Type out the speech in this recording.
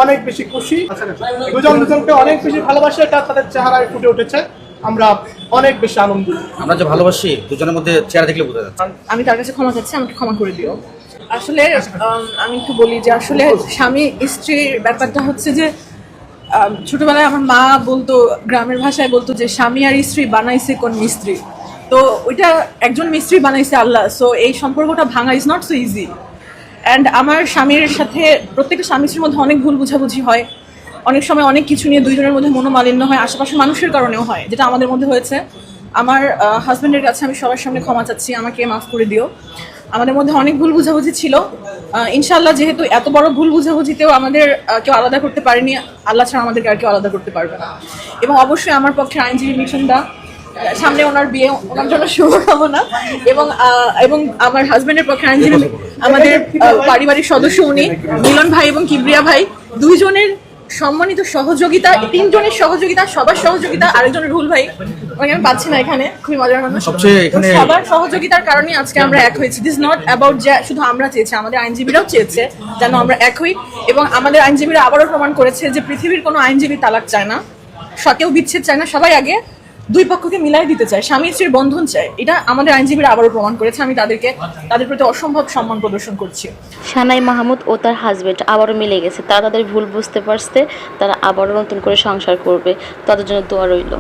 অনেক বেশি খুশি। দুজন দুজনকে অনেক বেশি ভালোবাসে, এটা তাদের চেহারায় ফুটে উঠেছে। আমরা অনেক বেশি আনন্দিত। আমরা যে ভালোবাসি দুজনের মধ্যে চেহারা দেখলে বোঝা যাচ্ছে। আমি তার কাছে ক্ষমা চাচ্ছি, আমাকে ক্ষমা করে দিও। আসলে আমি একটু বলি যে আসলে স্বামী স্ত্রীর ব্যাপারটা হচ্ছে যে ছোটবেলায় আমার মা বলতো, গ্রামের ভাষায় বলতো যে স্বামী আর স্ত্রী বানাইছে কোন মিস্ত্রি। তো ওইটা একজন মিস্ত্রি বানাইছে আল্লাহ। সো এই সম্পর্কটা ভাঙা is not so easy. And আমার স্বামীর সাথে প্রত্যেকটা স্বামী স্ত্রীর মধ্যে অনেক ভুল বুঝাবুঝি হয়, অনেক সময় অনেক কিছু নিয়ে দুইজনের মধ্যে মনোমালিন্য হয়, আশেপাশের মানুষের কারণেও হয়, যেটা আমাদের মধ্যে হয়েছে। আমার হাজব্যান্ডের কাছে আমি সবার সামনে ক্ষমা চাচ্ছি, আমাকে মাফ করে দিও। আমাদের মধ্যে অনেক ভুল বুঝাবুঝি ছিল। ইনশাআল্লাহ যেহেতু এত বড় ভুল বুঝাবুঝিতেও আমাদের কেউ আলাদা করতে পারেনি, আল্লাহ ছাড়া আমাদেরকে আর কেউ আলাদা করতে পারবে না। এবং অবশ্যই আমার পক্ষে আইনজীবী মিশনটা সামনে, ওনার বিয়ে, ওনার জন্য শুভকামনা। এবং আমার হাজবেন্ডের পক্ষে আইনজীবী আমাদের পারিবারিক সদস্য উনি মিলন ভাই এবং কিবরিয়া ভাই, দুইজনের সম্মানিত সহযোগিতা, তিনজনের সহযোগিতা, সবার সহযোগিতা, আরেকজনের রুল ভাই, আমি পাচ্ছি না এখানে, খুবই মজার মানুষ। সবার সহযোগিতার কারণে আজকে আমরা এক হয়েছি। দিস নট অ্যাবাউট যে শুধু আমরা চেয়েছি, আমাদের আইনজীবীরাও চেয়েছে যেন আমরা এক হই। এবং আমাদের আইনজীবীরা আবারও প্রমাণ করেছে যে পৃথিবীর কোনো আইনজীবী তালাক চায় না, কেউ বিচ্ছেদ চায় না, সবাই আগে দুই পক্ষকে মিলাই দিতে চায়, স্বামী স্ত্রীর বন্ধন চায়। এটা আমাদের আইনজীবীরা আবারও প্রমাণ করেছে। আমি তাদের প্রতি অসম্ভব সম্মান প্রদর্শন করছি। সানাই মাহমুদ ও তার হাজবেন্ড আবারও মিলে গেছে, তারা তাদের ভুল বুঝতে পারছে, তারা আবারও নতুন করে সংসার করবে, তাদের জন্য দোয়া রইল।